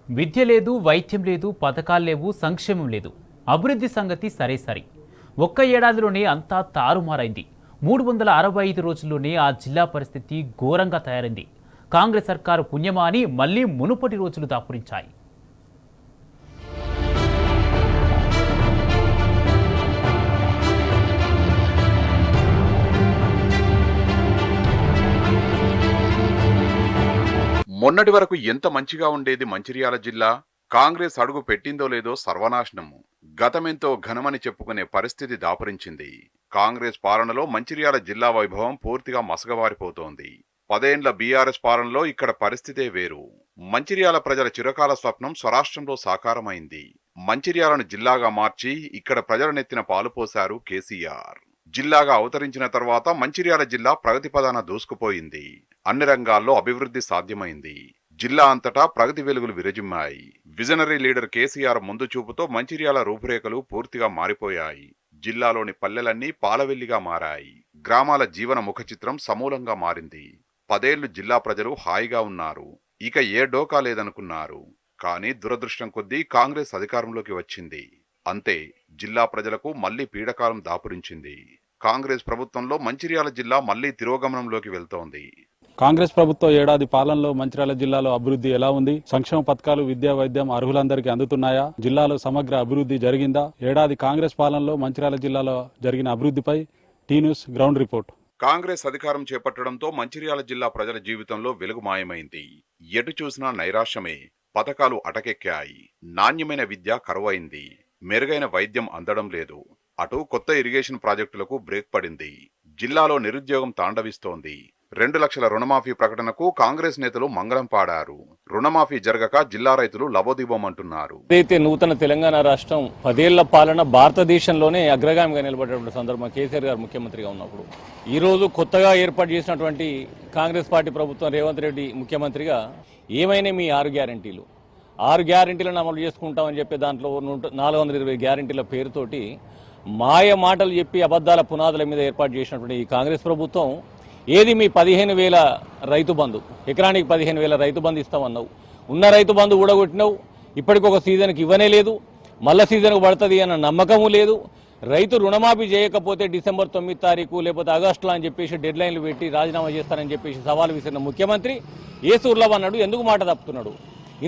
విద్య లేదు, వైద్యం లేదు, పథకాలు లేవు, సంక్షేమం లేదు. అభివృద్ధి సంగతి సరే. ఒక్క ఏడాదిలోనే అంతా తారుమారైంది. 365 రోజుల్లోనే ఆ జిల్లా పరిస్థితి ఘోరంగా తయారైంది. కాంగ్రెస్ సర్కారు పుణ్యమా అని మళ్లీ మునుపటి రోజులు దాపురించాయి. మొన్నటి వరకు ఎంత మంచిగా ఉండేది మంచిర్యాల జిల్లా. కాంగ్రెస్ అడుగు పెట్టిందో లేదో సర్వనాశనము. గతమెంతో ఘనమని చెప్పుకునే పరిస్థితి దాపురించింది. కాంగ్రెస్ పాలనలో మంచిర్యాల జిల్లా వైభవం పూర్తిగా మసగబారిపోతోంది. 10 ఏండ్ల బీఆర్ఎస్ పాలనలో ఇక్కడ పరిస్థితే వేరు. మంచిర్యాల ప్రజల చిరకాల స్వప్నం స్వరాష్ట్రంలో సాకారమైంది. మంచిర్యాలను జిల్లాగా మార్చి ఇక్కడ ప్రజల నెత్తిన పాలు పోశారు కేసీఆర్. జిల్లాగా అవతరించిన తర్వాత మంచిర్యాల జిల్లా ప్రగతి పదాన దూసుకుపోయింది. అన్ని రంగాల్లో అభివృద్ధి సాధ్యమైంది. జిల్లా అంతటా ప్రగతి వెలుగులు విరజిమ్మాయి. విజనరీ లీడర్ కేసీఆర్ ముందు చూపుతో మంచిర్యాల రూపురేఖలు పూర్తిగా మారిపోయాయి. జిల్లాలోని పల్లెలన్నీ పాలవెల్లిగా మారాయి. గ్రామాల జీవన ముఖ చిత్రం సమూలంగా మారింది. 10 ఏళ్లు జిల్లా ప్రజలు హాయిగా ఉన్నారు. ఇక ఏ డోకా లేదనుకున్నారు. కానీ దురదృష్టం కొద్దీ కాంగ్రెస్ అధికారంలోకి వచ్చింది. అంతే, జిల్లా ప్రజలకు మళ్లీ పీడకాలం దాపురించింది. కాంగ్రెస్ ప్రభుత్వంలో మంచిర్యాల జిల్లా మళ్లీ తిరోగమనంలోకి వెళ్తోంది. కాంగ్రెస్ ప్రభుత్వ ఏడాది పాలనలో మంచిర్యాల జిల్లాలో అభివృద్ధి ఎలా ఉంది? సంక్షేమ పథకాలు, విద్యా, వైద్యం అర్హులందరికీ అందుతున్నాయా? జిల్లాలో సమగ్ర అభివృద్ధి జరిగిందా? ఏడాది కాంగ్రెస్ పాలనలో మంచిర్యాల జిల్లాలో జరిగిన అభివృద్ధిపై T News ground report. Congress అధికారం చేపట్టడంతో మంచిర్యాల జిల్లా ప్రజల జీవితంలో వెలుగు మాయమైంది. ఎటు చూసినా నైరాశ్యమే. పథకాలు అటకెక్కాయి. నాణ్యమైన విద్య కరువైంది. మెరుగైన వైద్యం అందడం లేదు. అటు కొత్త ఇరిగేషన్ ప్రాజెక్టులకు బ్రేక్ పడింది. జిల్లాలో నిరుద్యోగం తాండవిస్తోంది. 2 లక్షల రుణమాఫీ ప్రకటనకు కాంగ్రెస్ నేతలు మంగళం పాడారు. రుణమాఫీ జరగక జిల్లా రైతులు లబోదిబోమంటున్నారు. ఏదైతే నూతన తెలంగాణ రాష్ట్రం 10 ఏళ్ల పాలన భారతదేశంలోనే అగ్రగామిగా నిలబడేటువంటి సందర్భం కేసీఆర్ గారు ముఖ్యమంత్రిగా ఉన్నప్పుడు, ఈ రోజు కొత్తగా ఏర్పాటు చేసినటువంటి కాంగ్రెస్ పార్టీ ప్రభుత్వం రేవంత్ రెడ్డి ముఖ్యమంత్రిగా ఏమైనా మీ 6 గ్యారంటీలు 6 గ్యారంటీలను అమలు చేసుకుంటామని చెప్పి దాంట్లో 420 గ్యారంటీల పేరుతోటి మాయ మాటలు చెప్పి అబద్దాల పునాదుల మీద ఏర్పాటు చేసినటువంటి ఈ కాంగ్రెస్ ప్రభుత్వం ఏది మీ 15,000 రైతు బంధు, ఎకరానికి 15,000 రైతు బంధు ఇస్తామన్నావు. ఉన్న రైతు బంధు ఊడగొట్టినావు. ఇప్పటికొక సీజన్కి ఇవ్వనే లేదు. మళ్ళా సీజన్కు పడుతుంది అన్న నమ్మకము లేదు. రైతు రుణమాఫీ చేయకపోతే డిసెంబర్ 9 తారీఖు లేకపోతే ఆగస్టులో అని చెప్పేసి డెడ్ లైన్లు పెట్టి రాజీనామా చేస్తానని చెప్పేసి సవాలు విసిరిన ముఖ్యమంత్రి ఏసూర్లవ్ అన్నాడు. ఎందుకు మాట తప్పుతున్నాడు?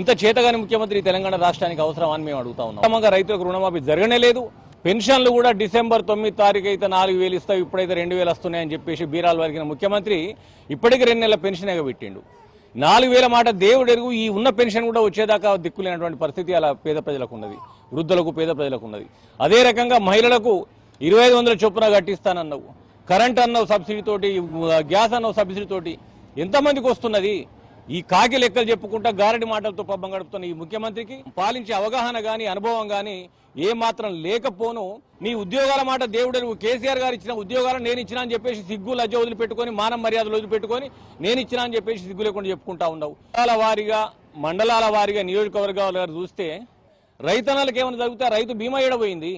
ఇంత చేతగాని ముఖ్యమంత్రి తెలంగాణ రాష్ట్రానికి అవసరం అని మేము అడుగుతా ఉన్నాం. క్రమంగా రైతులకు రుణమాఫీ జరగనే లేదు. పెన్షన్లు కూడా డిసెంబర్ 9 తారీఖు అయితే 4,000 ఇస్తావు, ఇప్పుడైతే 2,000 వస్తున్నాయని చెప్పేసి బీరాలు వరిగిన ముఖ్యమంత్రి ఇప్పటికీ 2 నెలల పెన్షన్ ఎగబెట్టిండు. 4,000 మాట దేవుడు ఎరుగు. ఈ ఉన్న పెన్షన్ కూడా వచ్చేదాకా దిక్కులేనటువంటి పరిస్థితి అలా పేద ప్రజలకు ఉన్నది. వృద్ధులకు, పేద ప్రజలకు ఉన్నది. అదే రకంగా మహిళలకు 2,500 చొప్పున కట్టిస్తానన్నావు. కరెంట్ అన్నావు సబ్సిడీతోటి, గ్యాస్ అన్నావు సబ్సిడీతోటి. ఎంతమందికి వస్తున్నది? ఈ కాకి లెక్కలు చెప్పుకుంటా గారడి మాటలతో పబ్బం గడుపుతున్న ఈ ముఖ్యమంత్రికి పాలించే అవగాహన గాని, అనుభవం గాని ఏమాత్రం లేకపోను. నీ ఉద్యోగాల మాట దేవుడు కేసీఆర్ గారు ఇచ్చిన ఉద్యోగాలు నేను ఇచ్చినా అని చెప్పేసి సిగ్గు లజ్జ వదిలిపెట్టుకొని, మానం మర్యాదలు వదిలిపెట్టుకొని నేను ఇచ్చినా అని చెప్పేసి సిగ్గు లేకుండా చెప్పుకుంటా ఉన్నావు. వారిగా, మండలాల వారిగా, నియోజకవర్గాల వారు చూస్తే రైతన్నలకు ఏమైనా జరుగుతా? రైతు బీమా ఏడబోయింది.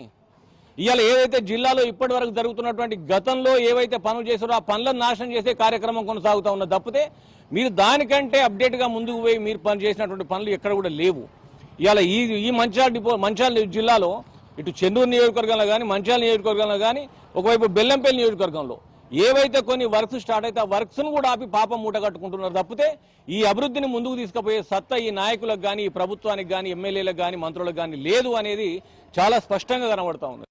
ఇవాళ ఏదైతే జిల్లాలో ఇప్పటి వరకు జరుగుతున్నటువంటి గతంలో ఏవైతే పనులు చేశారో ఆ పనులను నాశనం చేసే కార్యక్రమం కొనసాగుతా ఉన్న తప్పితే మీరు దానికంటే అప్డేట్గా ముందుకు పోయి మీరు పని చేసినటువంటి పనులు ఎక్కడ కూడా లేవు. ఇవాళ ఈ మంచిర్యాల జిల్లాలో ఇటు చెన్నూరు నియోజకవర్గంలో కానీ, మంచిర్యాల నియోజకవర్గంలో కానీ, ఒకవైపు బెల్లంపల్లి నియోజకవర్గంలో ఏవైతే కొన్ని వర్క్స్ స్టార్ట్ అయితే ఆ వర్క్స్ను కూడా ఆపి పాపం మూట కట్టుకుంటున్నారు తప్పితే ఈ అభివృద్ధిని ముందుకు తీసుకుపోయే సత్తా ఈ నాయకులకు కానీ, ఈ ప్రభుత్వానికి కానీ, ఎమ్మెల్యేలకు కానీ, మంత్రులకు కానీ లేదు అనేది చాలా స్పష్టంగా కనబడతా ఉంది.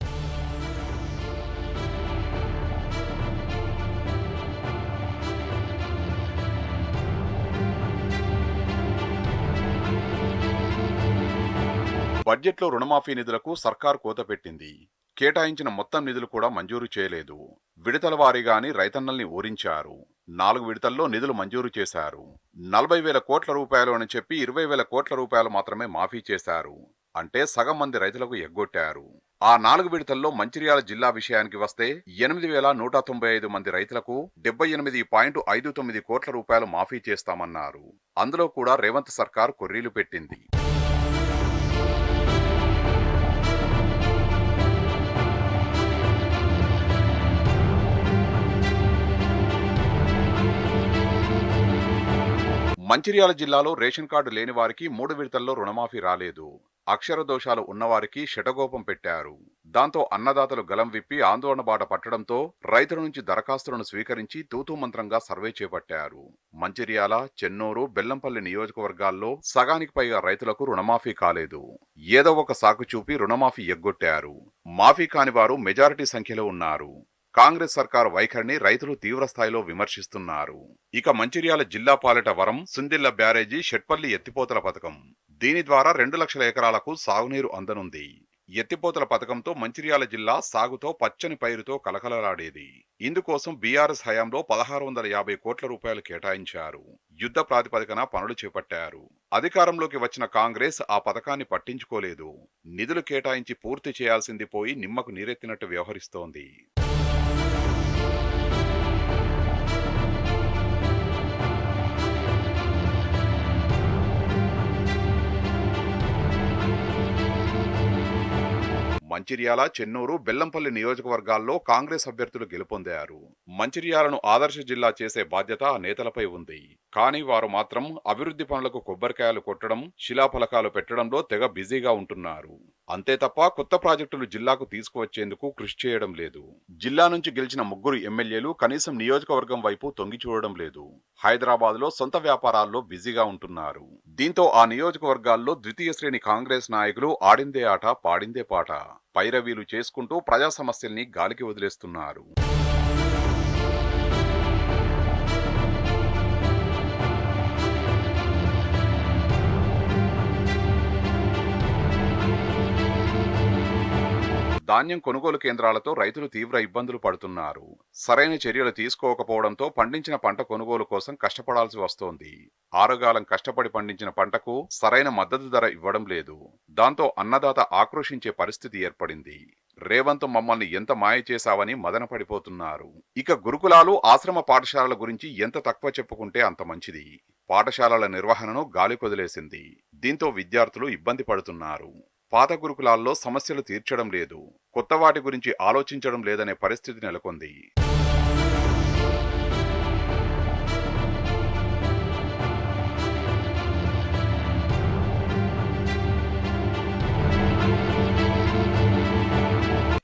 బడ్జెట్లో రుణమాఫీ నిధులకు సర్కారు కోత పెట్టింది. కేటాయించిన మొత్తం నిధులు కూడా మంజూరు చేయలేదు. విడతల వారీగాని రైతన్నల్ని ఊరించారు. 4 విడతల్లో నిధులు మంజూరు చేశారు. 40,000 కోట్ల రూపాయలు అని చెప్పి 20,000 కోట్ల రూపాయలు మాత్రమే మాఫీ చేశారు. అంటే సగం మంది రైతులకు ఎగ్గొట్టారు. ఆ 4 విడతల్లో మంచిర్యాల జిల్లా విషయానికి వస్తే 8,195 మంది రైతులకు 78.59 కోట్ల రూపాయలు మాఫీ చేస్తామన్నారు. అందులో కూడా రేవంత్ సర్కార్ కొర్రీలు పెట్టింది. మంచిర్యాల జిల్లాలో రేషన్ కార్డు లేని వారికి 3 విడతల్లో రుణమాఫీ రాలేదు. అక్షర దోషాలు ఉన్నవారికి శటగోపం పెట్టారు. దాంతో అన్నదాతలు గలం విప్పి ఆందోళన బాట పట్టడంతో రైతుల నుంచి దరఖాస్తులను స్వీకరించి తూతూ మంత్రంగా సర్వే చేపట్టారు. మంచిర్యాల, చెన్నూరు, బెల్లంపల్లి నియోజకవర్గాల్లో సగానికి పైగా రైతులకు రుణమాఫీ కాలేదు. ఏదో ఒక సాకు చూపి రుణమాఫీ ఎగ్గొట్టారు. మాఫీ కాని వారు మెజారిటీ సంఖ్యలో ఉన్నారు. కాంగ్రెస్ సర్కారు వైఖరిని రైతులు తీవ్రస్థాయిలో విమర్శిస్తున్నారు. ఇక మంచిర్యాల జిల్లా పాలిట వరం సుందిళ్ల బ్యారేజీ షెట్పల్లి ఎత్తిపోతల పథకం. దీని ద్వారా 2 లక్షల ఎకరాలకు సాగునీరు అందనుంది. ఎత్తిపోతల పథకంతో మంచిర్యాల జిల్లా సాగుతో పచ్చని పైరుతో కలకలలాడేది. ఇందుకోసం బీఆర్ఎస్ హయాంలో 1650 కోట్ల రూపాయలు కేటాయించారు. యుద్ధ ప్రాతిపదికన పనులు చేపట్టారు. అధికారంలోకి వచ్చిన కాంగ్రెస్ ఆ పథకాన్ని పట్టించుకోలేదు. నిధులు కేటాయించి పూర్తి చేయాల్సింది పోయి నిమ్మకు నీరెత్తినట్టు వ్యవహరిస్తోంది. మంచిర్యాల, చెన్నూరు, బెల్లంపల్లి నియోజకవర్గాల్లో కాంగ్రెస్ అభ్యర్థులు గెలుపొందారు. మంచిర్యాలను ఆదర్శ జిల్లా చేసే బాధ్యత ఆ నేతలపై ఉంది. కానీ వారు మాత్రం అభివృద్ధి పనులకు కొబ్బరికాయలు కొట్టడం, శిలాఫలకాలు పెట్టడంలో తెగ బిజీగా ఉంటున్నారు. అంతే తప్ప కొత్త ప్రాజెక్టులు జిల్లాకు తీసుకువచ్చేందుకు కృషి చేయడం లేదు. జిల్లా నుంచి గెలిచిన 3 ఎమ్మెల్యేలు కనీసం నియోజకవర్గం వైపు తొంగి చూడడం లేదు. హైదరాబాద్ లో సొంత వ్యాపారాల్లో బిజీగా ఉంటున్నారు. దీంతో ఆ నియోజకవర్గాల్లో ద్వితీయ శ్రేణి కాంగ్రెస్ నాయకులు ఆడిందే ఆట పాడిందే పాట పైరవీలు చేసుకుంటూ ప్రజా సమస్యల్ని గాలికి వదిలేస్తున్నారు. ధాన్యం కొనుగోలు కేంద్రాలతో రైతులు తీవ్ర ఇబ్బందులు పడుతున్నారు. సరైన చర్యలు తీసుకోకపోవడంతో పండించిన పంట కొనుగోలు కోసం కష్టపడాల్సి వస్తోంది. ఆరుగాలం కష్టపడి పండించిన పంటకు సరైన మద్దతు ధర ఇవ్వడం లేదు. దాంతో అన్నదాత ఆక్రోశించే పరిస్థితి ఏర్పడింది. రేవంత్ మమ్మల్ని ఎంత మాయ చేశావని మదన పడిపోతున్నారు. ఇక గురుకులాలు, ఆశ్రమ పాఠశాలల గురించి ఎంత తక్కువ చెప్పుకుంటే అంత మంచిది. పాఠశాలల నిర్వహణను గాలికొదిలేసింది. దీంతో విద్యార్థులు ఇబ్బంది పడుతున్నారు. పాత గురుకులాల్లో సమస్యలు తీర్చడం లేదు, కొత్త వాటి గురించి ఆలోచించడం లేదనే పరిస్థితి నెలకొంది.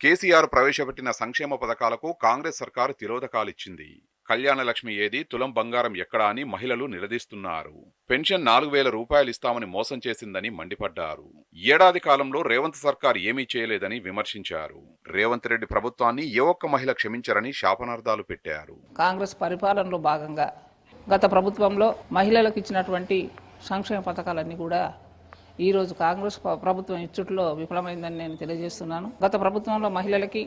కేసీఆర్ ప్రవేశపెట్టిన సంక్షేమ పథకాలకు కాంగ్రెస్ సర్కారు తిలోదకాలిచ్చింది. కళ్యాణ లక్ష్మి ఏది, తులం బంగారం ఎక్కడా అని మహిళలు నిలదీస్తున్నారు. పెన్షన్ 4000 రూపాయలు ఇస్తామని మోసం చేసిందని మండిపడ్డారు. ఏడాది కాలంలో రేవంత్ సర్కార్ ఏమీ చేయలేదని విమర్శించారు. రేవంత్ రెడ్డి ప్రభుత్వాన్ని ఏ ఒక్క మహిళ క్షమించరని శాపనార్థాలు పెట్టారు. కాంగ్రెస్ పరిపాలనలో భాగంగా గత ప్రభుత్వంలో మహిళలకు ఇచ్చినటువంటి సంక్షేమ పథకాలన్నీ కూడా ఈరోజు కాంగ్రెస్ ప్రభుత్వం ఇచ్చుట్లో విఫలమైందని నేను తెలియజేస్తున్నాను. గత ప్రభుత్వంలో మహిళలకి,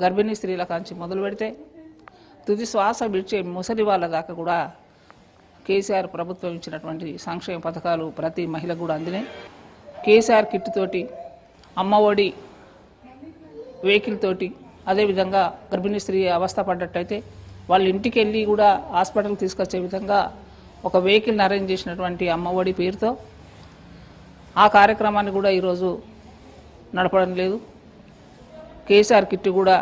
గర్భిణీ స్త్రీల కాంచి మొదలు పెడితే తుది శ్వాస విడిచే ముసలి వాళ్ళ దాకా కూడా కేసీఆర్ ప్రభుత్వం ఇచ్చినటువంటి సంక్షేమ పథకాలు ప్రతి మహిళకు కూడా అందినాయి. కేసీఆర్ కిట్ తోటి, అమ్మఒడి వెహికల్ తోటి, అదేవిధంగా గర్భిణీ స్త్రీ అవస్థ పడ్డట్టయితే వాళ్ళ ఇంటికి వెళ్ళి కూడా హాస్పిటల్కి తీసుకొచ్చే విధంగా ఒక వెహికల్ని అరేంజ్ చేసినటువంటి అమ్మఒడి పేరుతో ఆ కార్యక్రమాన్ని కూడా ఈరోజు నడపడం లేదు. కేసీఆర్ కిట్ కూడా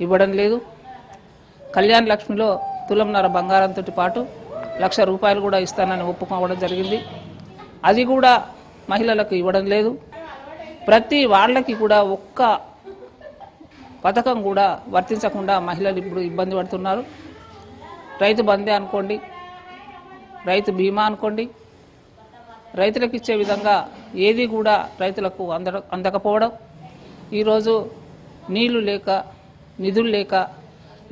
ఇవ్వడం లేదు. కళ్యాణ లక్ష్మిలో తులంన్నర బంగారంతో పాటు 1,00,000 రూపాయలు కూడా ఇస్తానని ఒప్పుకోవడం జరిగింది. అది కూడా మహిళలకు ఇవ్వడం లేదు. ప్రతి వాళ్ళకి కూడా ఒక్క పథకం కూడా వర్తించకుండా మహిళలు ఇప్పుడు ఇబ్బంది పడుతున్నారు. రైతు బందే అనుకోండి, రైతు బీమా అనుకోండి, రైతులకు ఇచ్చే విధంగా ఏది కూడా రైతులకు అందకపోవడం, ఈరోజు నీళ్లు లేక, నిధులు లేక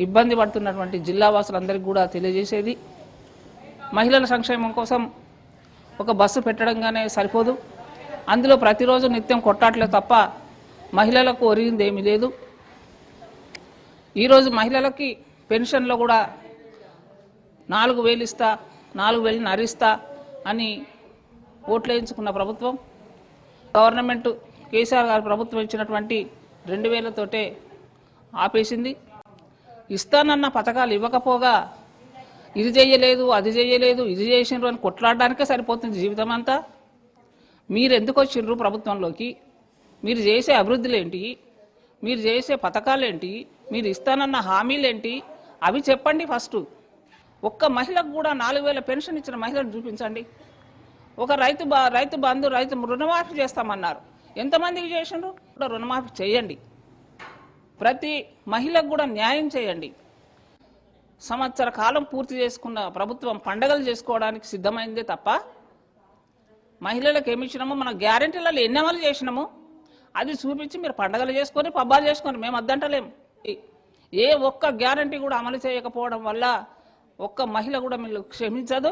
ఇబ్బంది పడుతున్నటువంటి జిల్లా వాసులందరికీ కూడా తెలియజేసేది, మహిళల సంక్షేమం కోసం ఒక బస్సు పెట్టడంగానే సరిపోదు. అందులో ప్రతిరోజు నిత్యం కొట్టాట్లే తప్ప మహిళలకు ఒరిగింది ఏమీ లేదు. ఈరోజు మహిళలకి పెన్షన్లో కూడా 4,000 ఇస్తా, 4,000 ఇస్తా అని ఓట్లు వేయించుకున్న ప్రభుత్వం, గవర్నమెంట్ కేసీఆర్ గారి ప్రభుత్వం ఇచ్చినటువంటి 2,000తోటే ఆపేసింది. ఇస్తానన్న పథకాలు ఇవ్వకపోగా ఇది చేయలేదు, అది చేయలేదు, ఇది చేసిండ్రు అని కొట్లాడడానికే సరిపోతుంది జీవితం అంతా. మీరు ఎందుకు వచ్చిండ్రు ప్రభుత్వంలోకి? మీరు చేసే అభివృద్ధులేంటి? మీరు చేసే పథకాలేంటి? మీరు ఇస్తానన్న హామీలేంటి? అవి చెప్పండి ఫస్ట్. ఒక్క మహిళకు కూడా 4,000 పెన్షన్ ఇచ్చిన మహిళను చూపించండి. ఒక రైతు బంధు రైతు రుణమాఫీ చేస్తామన్నారు. ఎంతమందికి చేసిండ్రు? కూడా రుణమాఫీ చేయండి. ప్రతి మహిళకు కూడా న్యాయం చేయండి. సంవత్సర కాలం పూర్తి చేసుకున్న ప్రభుత్వం పండగలు చేసుకోవడానికి సిద్ధమైందే తప్ప మహిళలకు ఏమి ఇచ్చినామో మన గ్యారెంటీలలో ఎన్ని అమలు చేసినామో అది చూపించి మీరు పండగలు చేసుకొని పబ్బాలు చేసుకొని మేము అద్దంటలేం. ఏ ఒక్క గ్యారెంటీ కూడా అమలు చేయకపోవడం వల్ల ఒక్క మహిళ కూడా మీరు క్షమించదు.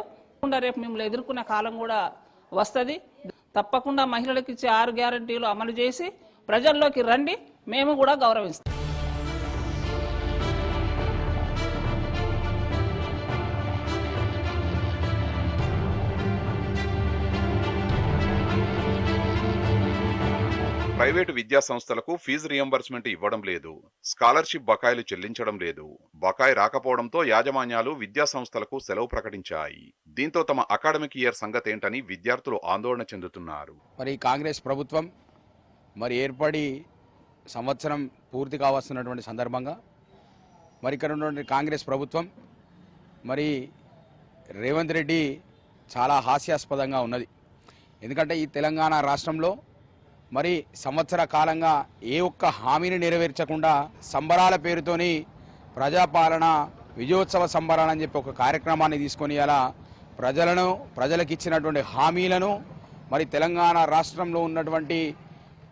రేపు మిమ్మల్ని ఎదుర్కొనే కాలం కూడా వస్తుంది. తప్పకుండా మహిళలకు ఇచ్చే 6 గ్యారెంటీలు అమలు చేసి ప్రజల్లోకి రండి, మేము కూడా గౌరవిస్తాం. ప్రైవేటు విద్యా సంస్థలకు ఫీజు రియంబర్స్మెంట్ ఇవ్వడం లేదు, స్కాలర్షిప్ బకాయిలు చెల్లించడం లేదు. బకాయి రాకపోవడంతో యాజమాన్యాలు విద్యా సంస్థలకు సెలవు ప్రకటించాయి. దీంతో తమ అకాడమిక్ ఇయర్ సంగతేంటని విద్యార్థులు ఆందోళన చెందుతున్నారు. మరి కాంగ్రెస్ ప్రభుత్వం ఏర్పడి సంవత్సరం పూర్తి కావస్తున్నటువంటి సందర్భంగా ఇక్కడ ఉన్నటువంటి కాంగ్రెస్ ప్రభుత్వం రేవంత్ రెడ్డి చాలా హాస్యాస్పదంగా ఉన్నది. ఎందుకంటే ఈ తెలంగాణ రాష్ట్రంలో సంవత్సర కాలంగా ఏ ఒక్క హామీని నెరవేర్చకుండా సంబరాల పేరుతోని ప్రజాపాలన విజయోత్సవ సంబరాలు అని చెప్పి ఒక కార్యక్రమాన్ని తీసుకొని అలా ప్రజలకు ఇచ్చినటువంటి హామీలను తెలంగాణ రాష్ట్రంలో ఉన్నటువంటి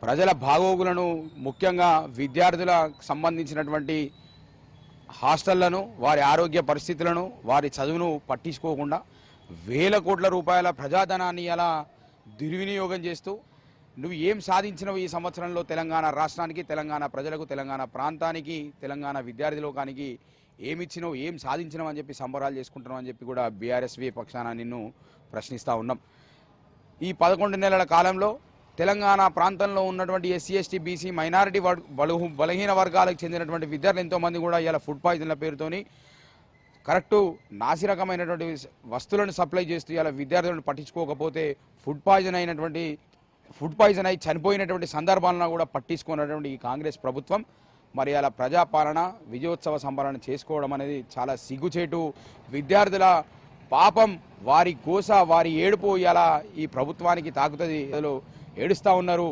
ప్రజల బాగోగులను, ముఖ్యంగా విద్యార్థులకు సంబంధించినటువంటి హాస్టళ్లను, వారి ఆరోగ్య పరిస్థితులను, వారి చదువును పట్టించుకోకుండా వేల కోట్ల రూపాయల ప్రజాధనాన్ని అలా దుర్వినియోగం చేస్తూ నువ్వు ఏం సాధించినవు ఈ సంవత్సరంలో తెలంగాణ రాష్ట్రానికి, తెలంగాణ ప్రజలకు, తెలంగాణ ప్రాంతానికి, తెలంగాణ విద్యార్థి లోకానికి ఏమిచ్చినావు, ఏం సాధించినావు అని చెప్పి సంబరాలు చేసుకుంటున్నావు అని చెప్పి కూడా బీఆర్ఎస్వి పక్షాన నిన్ను ప్రశ్నిస్తూ ఉన్నాం. ఈ 11 నెలల కాలంలో తెలంగాణ ప్రాంతంలో ఉన్నటువంటి ఎస్సీ, ఎస్టీ, బీసీ, మైనారిటీ బలహీన వర్గాలకు చెందినటువంటి విద్యార్థులు ఎంతోమంది కూడా ఇలా ఫుడ్ పాయిజన్ల పేరుతోని కరెక్టు నాసిరకమైనటువంటి వస్తువులను సప్లై చేస్తూ ఇలా విద్యార్థులను పట్టించుకోకపోతే ఫుడ్ పాయిజన్ అయి చనిపోయినటువంటి సందర్భాలను కూడా పట్టించుకున్నటువంటి ఈ కాంగ్రెస్ ప్రభుత్వం అలా ప్రజాపాలన విజయోత్సవ సంబరణ చేసుకోవడం అనేది చాలా సిగ్గుచేటు. విద్యార్థుల పాపం, వారి కోస, వారి ఏడుపు ఇలా ఈ ప్రభుత్వానికి తాకుతుంది. ఏడుస్తూ ఉన్నారు.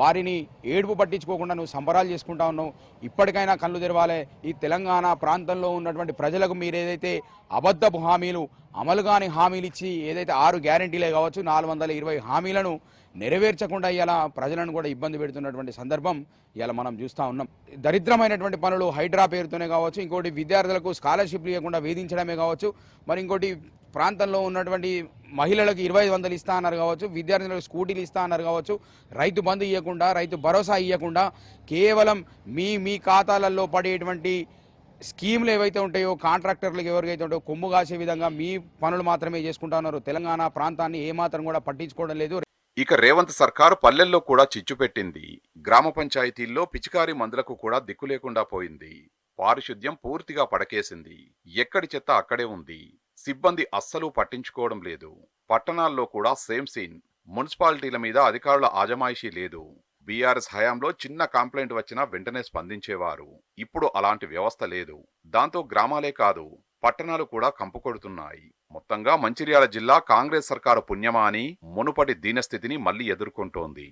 వారిని ఏడుపు పట్టించుకోకుండా నువ్వు సంబరాలు చేసుకుంటా ఉన్నావు. ఇప్పటికైనా కళ్ళు తెరవాలి. ఈ తెలంగాణ ప్రాంతంలో ఉన్నటువంటి ప్రజలకు మీరు ఏదైతే అబద్ధపు హామీలు, అమలు కాని హామీలు ఇచ్చి ఏదైతే 6 గ్యారెంటీలే కావచ్చు 420 హామీలను నెరవేర్చకుండా ఇలా ప్రజలను కూడా ఇబ్బంది పెడుతున్నటువంటి సందర్భం ఇలా మనం చూస్తూ ఉన్నాం. దరిద్రమైనటువంటి పనులు హైడ్రా పేరుతోనే కావచ్చు, ఇంకోటి విద్యార్థులకు స్కాలర్షిప్లు ఇవ్వకుండా వేధించడమే కావచ్చు, ఇంకోటి ప్రాంతంలో ఉన్నటువంటి మహిళలకు 2500 ఇస్తా అన్నారు కావచ్చు, విద్యార్థులకు స్కూటీలు ఇస్తా అన్నారు కావచ్చు, రైతు బంధు ఇవ్వకుండా, రైతు భరోసా ఇవ్వకుండా కేవలం మీ ఖాతాలలో పడేటువంటి స్కీములు ఏవైతే ఉంటాయో కాంట్రాక్టర్లకు ఎవరికైతే ఉంటాయో కొమ్ము కాసే విధంగా మీ పనులు మాత్రమే చేసుకుంటా ఉన్నారు. తెలంగాణ ప్రాంతాన్ని ఏమాత్రం కూడా పట్టించుకోవడం లేదు. ఇక రేవంత్ సర్కారు పల్లెల్లో కూడా చిచ్చు పెట్టింది. గ్రామ పంచాయతీల్లో పిచికారీ మందులకు కూడా దిక్కు లేకుండా పోయింది. పారిశుద్ధ్యం పూర్తిగా పడకేసింది. ఎక్కడి చెత్త అక్కడే ఉంది. సిబ్బంది అస్సలు పట్టించుకోవడం లేదు. పట్టణాల్లో కూడా సేమ్ సీన్. మున్సిపాలిటీల మీద అధికారుల ఆజమాయిషీ లేదు. బీఆర్ఎస్ హయాంలో చిన్న కంప్లైంట్ వచ్చినా వెంటనే స్పందించేవారు. ఇప్పుడు అలాంటి వ్యవస్థ లేదు. దాంతో గ్రామాలే కాదు పట్టణాలు కూడా కంపుకొడుతున్నాయి. మొత్తంగా మంచిర్యాల జిల్లా కాంగ్రెస్ సర్కారు పుణ్యమా అని మునుపటి దీనస్థితిని మళ్లీ ఎదుర్కొంటోంది.